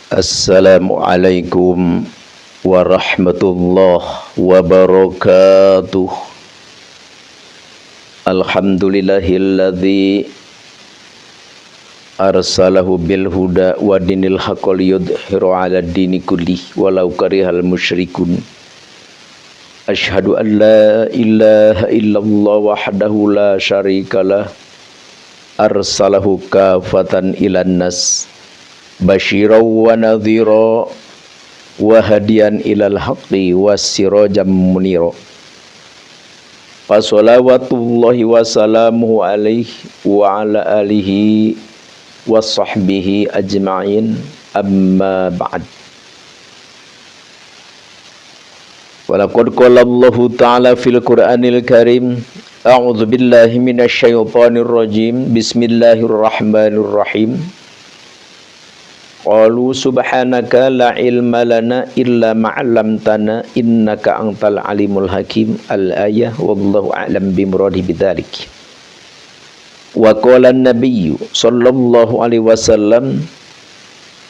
Assalamualaikum warahmatullahi wabarakatuh. Alhamdulillahilladzi arsalahu bil huda wa dinil haqqi liyudhhiru 'ala dini kullih walau karihal musyrikun. Asyhadu an la ilaha illallah wahdahu la syarikalah arsalahu kafatan ilan nas basyiran wa nadhira wa hadiyan ilal haqqi wassirajan munira. Fa shalawatullahi wa salamuhu alaihi wa ala alihi wa sahbihi ajma'in, amma ba'd. Walaqad qala Allahu ta'ala fil Qur'anil Karim, a'udzu billahi minasy syaithanir rajim, bismillahirrahmanirrahim. Qalu subhanaka la ilma lana illa ma 'allamtana innaka antal alimul hakim. Al-ayah, wallahu a'lam bimuradi bidzalik. Wa qala an-nabiyyu sallallahu alaihi wasallam,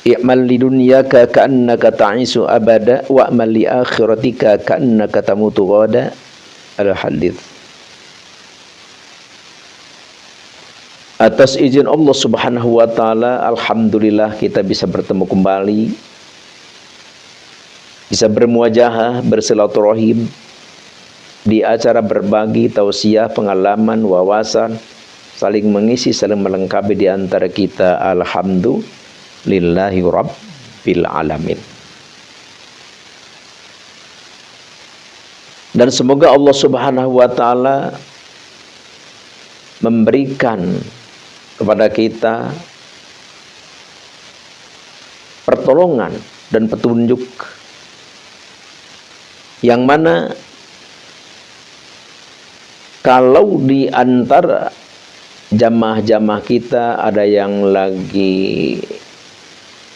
i'mal lidunyaka ka'annaka ta'isu abada wa amal li akhiratika ka'annaka tamutu ghada. Al-hadits. Atas izin Allah Subhanahu wa taala, alhamdulillah kita bisa bertemu kembali, bisa bermuajahah, bersilaturahim di acara berbagi tausiah, pengalaman, wawasan, saling mengisi, saling melengkapi di antara kita. Alhamdulillahi rabbil alamin. Dan semoga Allah Subhanahu wa taala memberikan kepada kita pertolongan dan petunjuk yang mana kalau di antara jamaah-jamaah kita ada yang lagi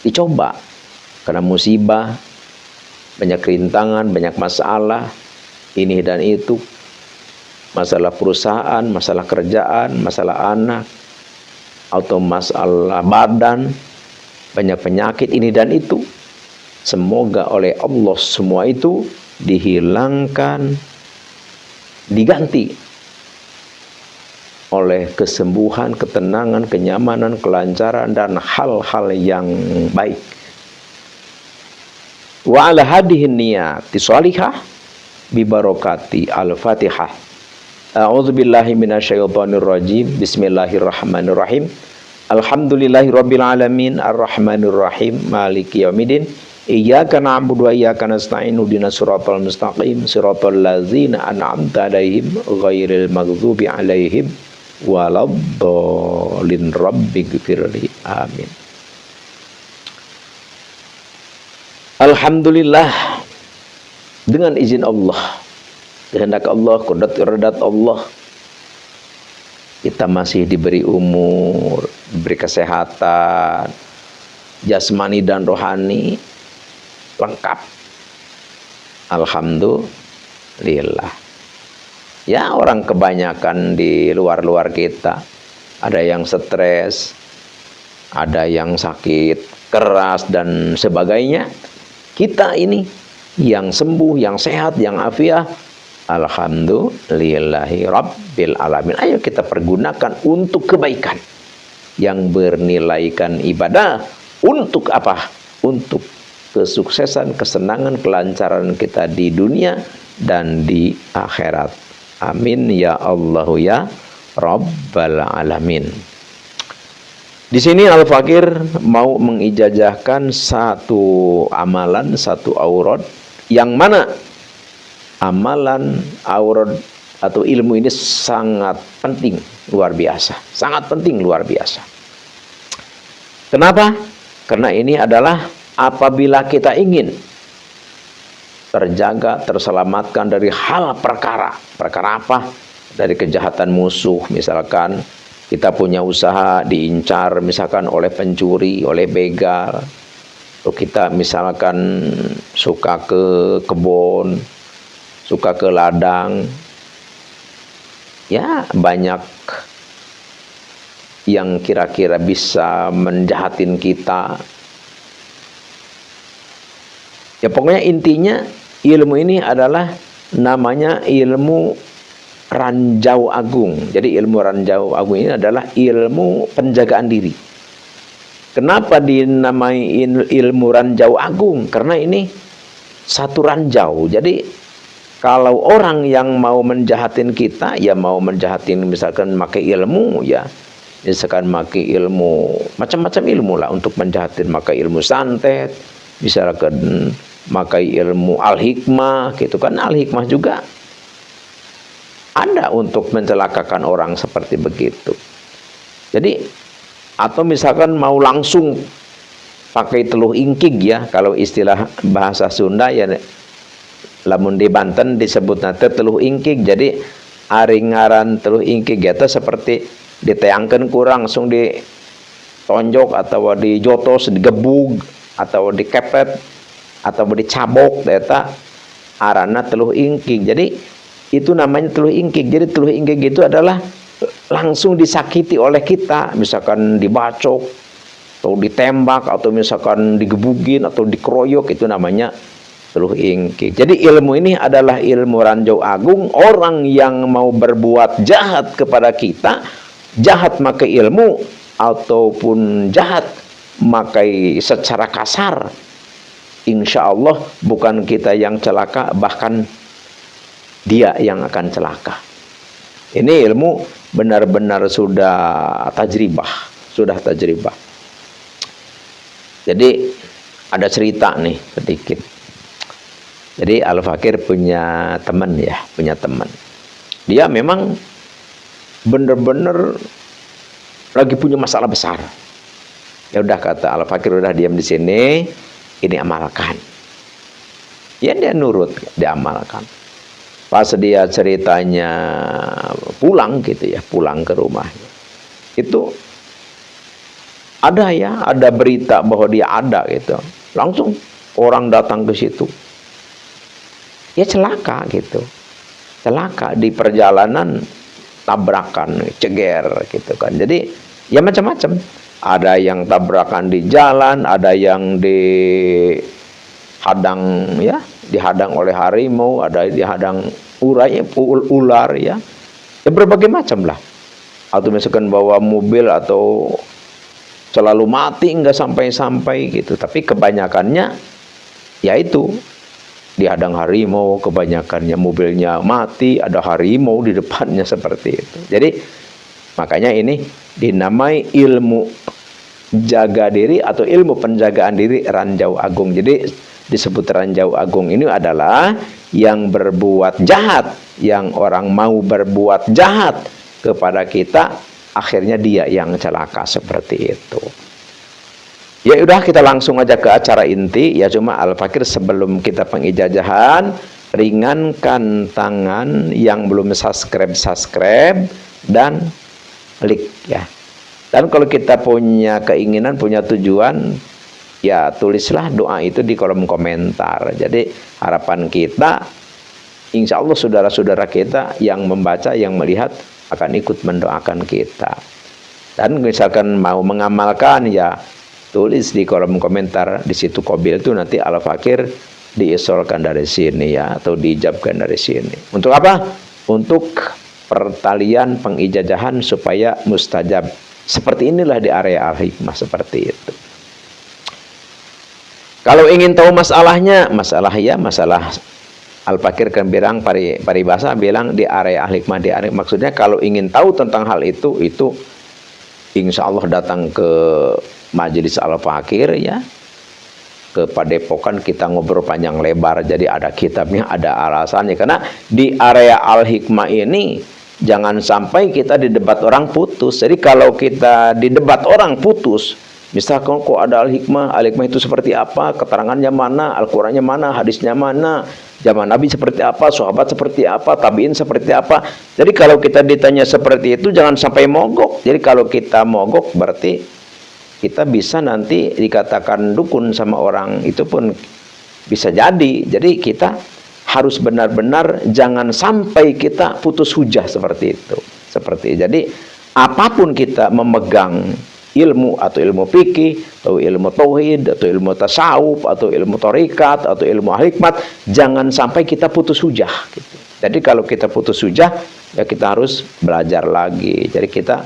dicoba karena musibah, banyak rintangan, banyak masalah, ini dan itu, masalah perusahaan, masalah kerjaan, masalah anak, atau masalah badan, banyak penyakit ini dan itu. Semoga oleh Allah semua itu dihilangkan, diganti oleh kesembuhan, ketenangan, kenyamanan, kelancaran, dan hal-hal yang baik. Wa ala hadihin niyati sholihah bibarokati al-fatihah. A'udzubillahi minasyaitonir rajim. Bismillahirrahmanirrahim. Alhamdulillahirabbil alamin, arrahmanir rahim, maliki yaumiddin. Iyyaka na'budu wa iyyaka nasta'in. Ihdinas siratal mustaqim, siratal ladzina an'amta 'alaihim ghairil maghdubi 'alaihim waladdallin. Rabbighfirli. Amin. Alhamdulillah, dengan izin Allah, kehendak Allah, qudrat iradat Allah, kita masih diberi umur, diberi kesehatan jasmani dan rohani lengkap. Alhamdulillah. Ya, orang kebanyakan di luar-luar kita, ada yang stres, ada yang sakit keras dan sebagainya. Kita ini yang sembuh, yang sehat, yang afiah, alhamdulillahi rabbil alamin. Ayo kita pergunakan untuk kebaikan yang bernilaikan ibadah. Untuk apa? Untuk kesuksesan, kesenangan, kelancaran kita di dunia dan di akhirat. Amin ya Allah ya rabbal alamin. Di sini Al-Fakir mau mengijazahkan satu amalan, satu aurat, yang mana amalan aurat atau ilmu ini sangat penting, luar biasa. Sangat penting, luar biasa. Kenapa? Karena ini adalah apabila kita ingin terjaga, terselamatkan dari hal perkara. Perkara apa? Dari kejahatan musuh. Misalkan kita punya usaha diincar misalkan oleh pencuri, oleh begal. Atau kita misalkan suka ke kebun, suka ke ladang. Ya, banyak yang kira-kira bisa menjahatin kita. Ya pokoknya intinya ilmu ini adalah namanya ilmu ranjau agung. Jadi ilmu ranjau agung ini adalah ilmu penjagaan diri. Kenapa dinamai ilmu ranjau agung? Karena ini satu ranjau. Jadi kalau orang yang mau menjahatin kita, ya mau menjahatin misalkan pakai ilmu, ya misalkan pakai ilmu macam-macam ilmu lah untuk menjahatin, pakai ilmu santet, misalkan pakai ilmu al-hikmah gitu kan. Al-hikmah juga ada untuk mencelakakan orang seperti begitu. Jadi atau misalkan mau langsung pakai teluh ingkig, ya kalau istilah bahasa Sunda ya, lamun di Banten disebut nate teluh ingkig. Jadi aringaran teluh ingkig itu seperti diteangkan kurang langsung ditonjok atau dijotos, digebug atau dikepet atau dicabok, data arana teluh ingkig. Jadi itu namanya teluh ingkig. Jadi teluh ingkig itu adalah langsung disakiti oleh kita, misalkan dibacok atau ditembak atau misalkan digebugin atau dikeroyok, itu namanya teluh ingkig. Jadi ilmu ini adalah ilmu ranjau agung. Orang yang mau berbuat jahat kepada kita, jahat pakai ilmu ataupun jahat pakai secara kasar, insya Allah bukan kita yang celaka, bahkan dia yang akan celaka. Ini ilmu benar-benar sudah tajribah, Jadi ada cerita nih sedikit. Jadi Al-Fakir punya teman, ya, Dia memang benar-benar lagi punya masalah besar. Ya udah, kata Al-Fakir, udah diam di sini, ini amalkan. Ya dia nurut, dia amalkan. Pas dia ceritanya pulang gitu ya, pulang ke rumahnya, itu ada berita bahwa dia ada gitu. Langsung orang datang ke situ. Ya celaka gitu. Celaka di perjalanan, tabrakan, ceger gitu kan. Jadi ya macam-macam. Ada yang tabrakan di jalan, ada yang dihadang, ya, dihadang oleh harimau, ada dihadang ular, ya. Ya berbagai macam lah. Atau misalkan bawa mobil atau selalu mati nggak sampai-sampai gitu. Tapi kebanyakannya yaitu dihadang harimau, kebanyakannya mobilnya mati, ada harimau di depannya seperti itu. Jadi makanya ini dinamai ilmu jaga diri atau ilmu penjagaan diri ranjau agung. Jadi disebut ranjau agung ini adalah yang berbuat jahat, yang orang mau berbuat jahat kepada kita, akhirnya dia yang celaka seperti itu. Ya udah, kita langsung aja ke acara inti. Ya cuma Al-Fakir sebelum kita pengijazahan, ringankan tangan yang belum subscribe dan klik ya. Dan kalau kita punya keinginan, punya tujuan, ya tulislah doa itu di kolom komentar. Jadi harapan kita, insya Allah saudara-saudara kita yang membaca, yang melihat akan ikut mendoakan kita. Dan misalkan mau mengamalkan, ya tulis di kolom komentar. Di situ Qabil itu nanti Al-Fakir diisolkan dari sini, ya, atau diijabkan dari sini. Untuk apa? Untuk pertalian pengijazahan supaya mustajab. Seperti inilah di area Al-Hikmah, seperti itu. Kalau ingin tahu masalahnya, masalah Al-Fakir kan bilang, paribasa bilang di area Al-Hikmah, di area, maksudnya kalau ingin tahu tentang hal itu insya Allah datang ke majelis Al-Fakir, ya, ke Padepokan, kita ngobrol panjang lebar. Jadi ada kitabnya, ada alasannya. Karena di area Al-Hikmah ini jangan sampai kita didebat orang putus. Jadi kalau kita didebat orang putus, misalkan kok ada Al-Hikmah itu seperti apa, keterangannya mana, Al-Qurannya mana, hadisnya mana, zaman Nabi seperti apa, sahabat seperti apa, tabiin seperti apa. Jadi kalau kita ditanya seperti itu, jangan sampai mogok. Jadi kalau kita mogok, berarti kita bisa nanti dikatakan dukun sama orang, itu pun bisa jadi. Jadi kita harus benar-benar jangan sampai kita putus hujah seperti itu. Jadi apapun kita memegang ilmu, atau ilmu fikih, atau ilmu tauhid, atau ilmu tasawuf, atau ilmu tharikat, atau ilmu hikmat, jangan sampai kita putus hujah gitu. Jadi kalau kita putus hujah, ya kita harus belajar lagi. Jadi kita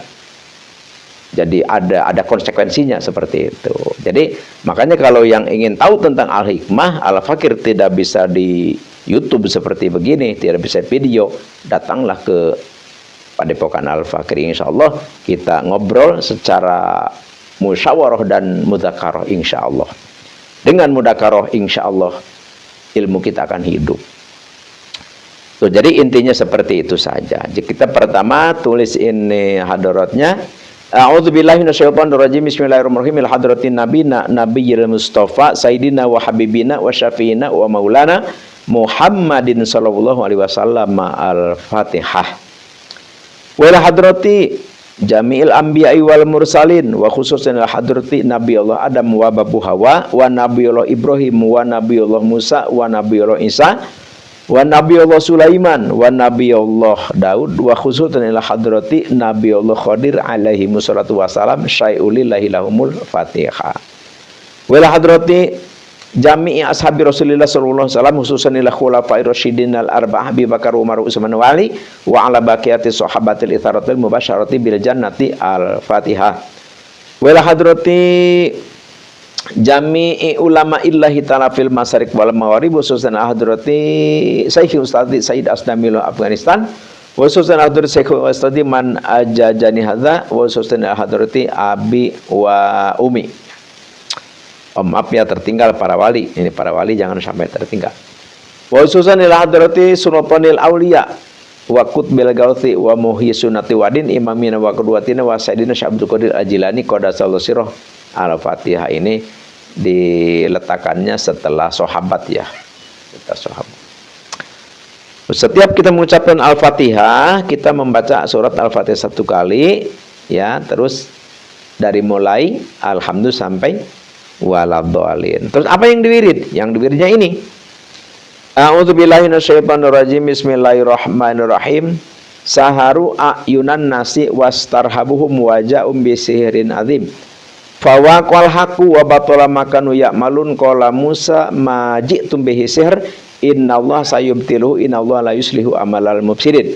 ada konsekuensinya seperti itu. Jadi makanya kalau yang ingin tahu tentang Al-Hikmah, Al-Fakir tidak bisa di YouTube seperti begini, tidak bisa video, datanglah ke Padepokan Al-Fakir. Insya Allah kita ngobrol secara musyawarah dan mudzakarah insya Allah. Dengan mudzakarah insya Allah ilmu kita akan hidup. Tuh, jadi intinya seperti itu saja. Jadi kita pertama tulis ini hadaratnya. A'udzubillahi minasyaitonirrajim. Bismillahirrahmanirrahim. Ila hadratin nabiyina nabiyil mustafa sayyidina wa habibina wa syafiina wa maulana Muhammadin sallallahu alaihi wasallam. Al-Fatihah. Wa ila hadrati jami'il anbiya'i wal mursalin wa khususan ila hadrati nabiyullah Adam wa babu Hawa wa nabiyullah Ibrahim wa nabiyullah Musa wa nabiyullah Isa wa nabiyullah Sulaiman wa nabiyullah Daud wa khususan ila hadrati nabiyullah Khadir alaihi wassalatu wassalam syai'ulillahi lahumul Fatihah. Wa ila hadrati jami'i ashabi Rasulillah sallallahu alaihi wasallam khususan ila khulafa'ir rasyidin al-arba'ah Abu Bakar Umar Utsman wa Ali wa ala baqiyati sahabatil itsaratil mubasyarati bil jannati. Al-Fatihah. Wa ila hadrati jami'i ulama illahi ta'ala fil masyarik wal maghrib khususan hadrati Syekh Ustadz Said Asdamil Afghanistan khususan hadrati Syekh Ustadz man ajajani hadza khususan hadrati Abi wa Umi. Maaf ya tertinggal para wali. Ini para wali jangan sampai tertinggal. Khususan ila hadrati Sultanil Auliya wa Qutbil Gauthi wa Muhyi Sunnati Wadin imamina wa qudwatina wa sayyidina Syekh Abdul Qadir Al-Jilani qaddasallahu sirruh. Al-Fatihah ini diletakkannya setelah sahabat ya. Setelah sahabat. Setiap kita mengucapkan Al-Fatihah, kita membaca surat Al-Fatihah satu kali ya, terus dari mulai alhamdulillah sampai waladhdallin. Terus apa yang diwirid? Yang diwiridnya ini. A'udzubillahi minasyaitonirrajim. Bismillahirrahmanirrahim. Saharu ayunan nasi wastarhabuhum waja'um bisihrin azim. Fawaqal haqu wa batala makanu ya'malun qala Musa ma ji'tum bihi sihr innallaha sayubtiluhu innallaha la yuslihu amalal mufsidin.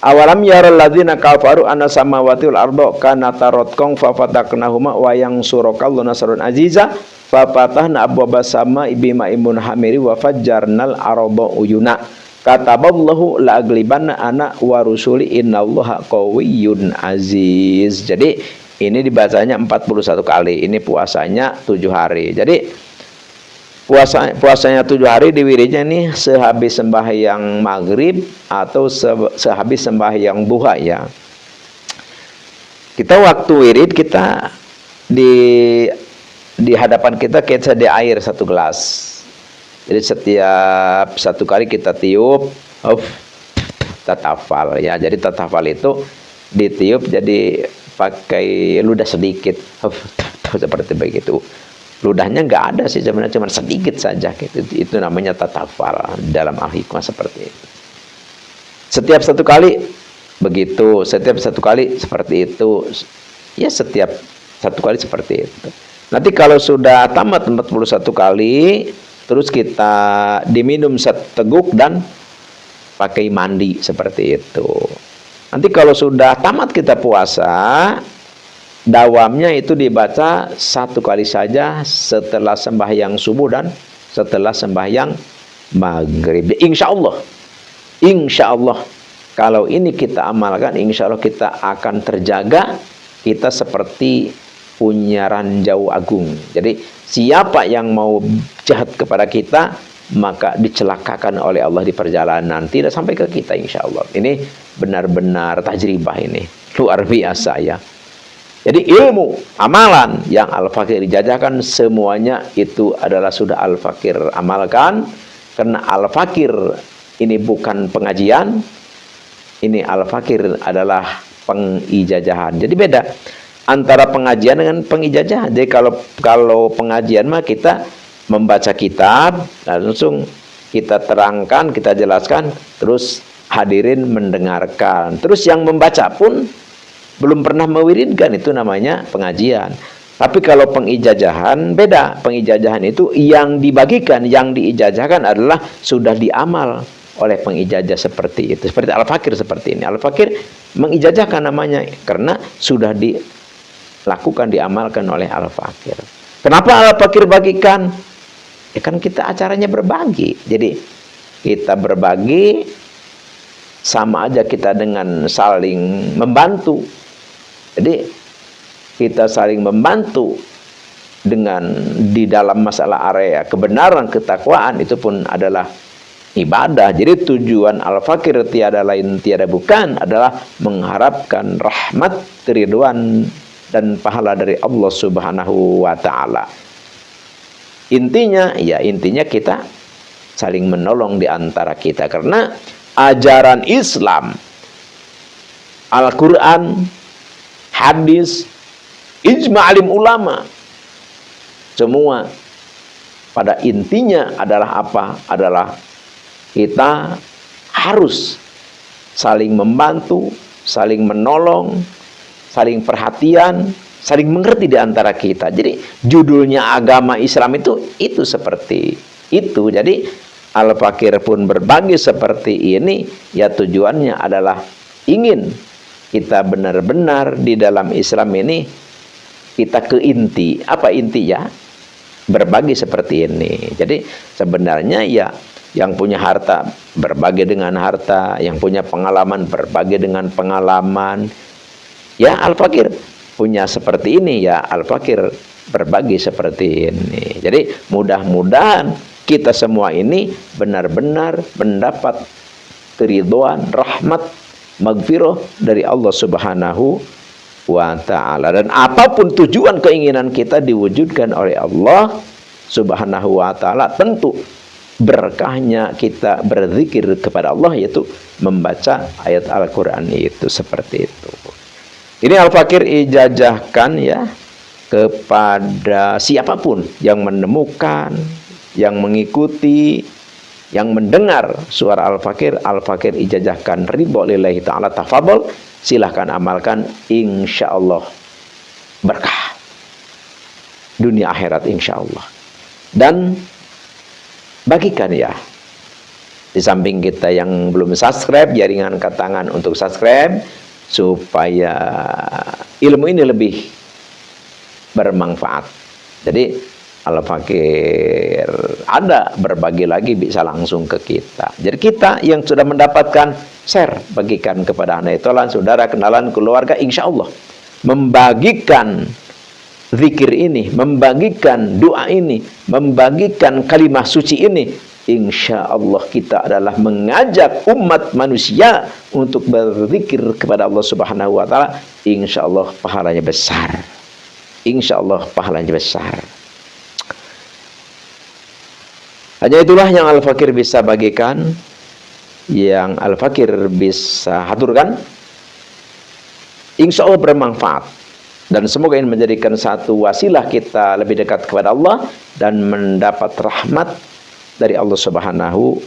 Awalam yaral ladzina kafaru anna samawati wal arda kanata ratqan fa fataknahuma wa yansurukallahu nasrun aziza fa fatahna abwaabas samaa'i bima'in munhamiri wa fajjarnal arda uyuna kataballahu la aglibanna ana wa rusuli innallaha qawiyyun aziz. Jadi ini dibacanya 41 kali. Ini puasanya 7 hari. Jadi puasanya 7 hari diwiridnya nih sehabis sembahyang maghrib atau sehabis sembahyang duha ya. Kita waktu wirid kita di hadapan kita ada air 1 gelas. Jadi setiap 1 kali kita tiup tatafal ya. Jadi tatafal itu ditiup jadi pakai ludah sedikit seperti begitu. Ludahnya nggak ada sih sebenarnya, cuma sedikit saja gitu. Itu namanya tatafal dalam Al-Hikmah seperti itu. Setiap 1 kali begitu, setiap 1 kali seperti itu ya, setiap 1 kali seperti itu. Nanti kalau sudah tamat 41 kali terus kita diminum seteguk dan pakai mandi seperti itu. Nanti kalau sudah tamat kita puasa, dawamnya itu dibaca 1 kali saja setelah sembahyang subuh dan setelah sembahyang maghrib. Insya Allah kalau ini kita amalkan, insya Allah kita akan terjaga. Kita seperti punya ranjau agung. Jadi siapa yang mau jahat kepada kita, maka dicelakakan oleh Allah di perjalanan, tidak sampai ke kita insya Allah. Ini benar-benar tajribah, ini luar biasa ya. Jadi ilmu amalan yang Al-Fakir dijajakan semuanya itu adalah sudah Al-Fakir amalkan. Karena Al-Fakir ini bukan pengajian, ini Al-Fakir adalah pengijajahan. Jadi beda antara pengajian dengan pengijajahan. Jadi kalau pengajian mah kita membaca kitab, langsung kita terangkan, kita jelaskan, terus hadirin mendengarkan. Terus yang membaca pun belum pernah mewiridkan, itu namanya pengajian. Tapi kalau pengijazahan beda. Pengijazahan itu yang dibagikan, yang diijazahkan adalah sudah diamal oleh pengijazah seperti itu. Seperti Al-Fakir seperti ini. Al-Fakir mengijazahkan namanya karena sudah dilakukan, diamalkan oleh Al-Fakir. Kenapa Al-Fakir bagikan? Ya kan kita acaranya berbagi. Jadi kita berbagi sama aja kita dengan saling membantu. Jadi kita saling membantu dengan di dalam masalah area kebenaran, ketakwaan, itu pun adalah ibadah. Jadi tujuan Al-Fakir tiada lain tiada bukan adalah mengharapkan rahmat, keridhaan dan pahala dari Allah Subhanahu wa taala. Intinya kita saling menolong di antara kita, karena ajaran Islam, Al-Qur'an, hadis, ijma' alim ulama, semua pada intinya adalah apa? Adalah kita harus saling membantu, saling menolong, saling perhatian, saling mengerti di antara kita. Jadi judulnya agama Islam itu seperti itu. Jadi Al-Fakir pun berbagi seperti ini, ya tujuannya adalah ingin kita benar-benar di dalam Islam ini kita ke inti. Apa intinya? Berbagi seperti ini. Jadi sebenarnya ya yang punya harta berbagi dengan harta, yang punya pengalaman berbagi dengan pengalaman. Ya Al-Fakir punya seperti ini, ya Al-Fakir berbagi seperti ini. Jadi mudah-mudahan kita semua ini benar-benar mendapat keridhaan, rahmat, maghfirah dari Allah Subhanahu wa ta'ala. Dan apapun tujuan keinginan kita diwujudkan oleh Allah Subhanahu wa ta'ala. Tentu berkahnya kita berzikir kepada Allah, yaitu membaca ayat Al-Quran itu, seperti itu. Ini Al-Fakir ijazahkan ya kepada siapapun yang menemukan, yang mengikuti, yang mendengar suara Al-Fakir. Al-Fakir ijazahkan ridho lillahi ta'ala, tafadhol, silahkan amalkan, insya Allah berkah dunia akhirat insya Allah. Dan bagikan ya, di samping kita yang belum subscribe, jaringan ke tangan untuk subscribe supaya ilmu ini lebih bermanfaat. Jadi Al-Fakir ada berbagi lagi bisa langsung ke kita. Jadi kita yang sudah mendapatkan, share, bagikan kepada anak itolan, saudara, kenalan, keluarga, insya Allah membagikan zikir ini, membagikan doa ini, membagikan kalimah suci ini, insya Allah kita adalah mengajak umat manusia untuk berzikir kepada Allah Subhanahu wa ta'ala. Insya Allah pahalanya besar, insya Allah pahalanya besar. Hanya itulah yang Al-Fakir bisa bagikan, yang Al-Fakir bisa haturkan. Insya Allah bermanfaat. Dan semoga ini menjadikan satu wasilah kita lebih dekat kepada Allah dan mendapat rahmat dari Allah Subhanahu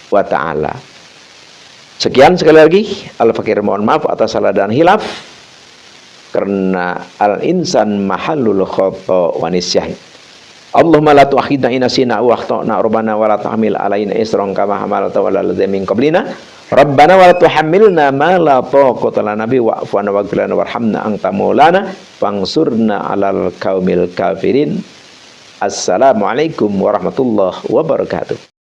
wa ta'ala. Sekian sekali lagi, Al-Fakir mohon maaf atas salah dan hilaf, karena al-insan mahallul khata' wa nisyan. Allahumma la tu'akhidna in nasina wa akhtana rabbana wa la tahmil alaina isran kama hamalta ala ladzina min qablina rabbana wa la tuhammilna ma la taqata lana bi wa'fu 'anna waghfir lana warhamna anta maulana fansurna 'alal qaumil kafirin. Assalamualaikum warahmatullahi wabarakatuh.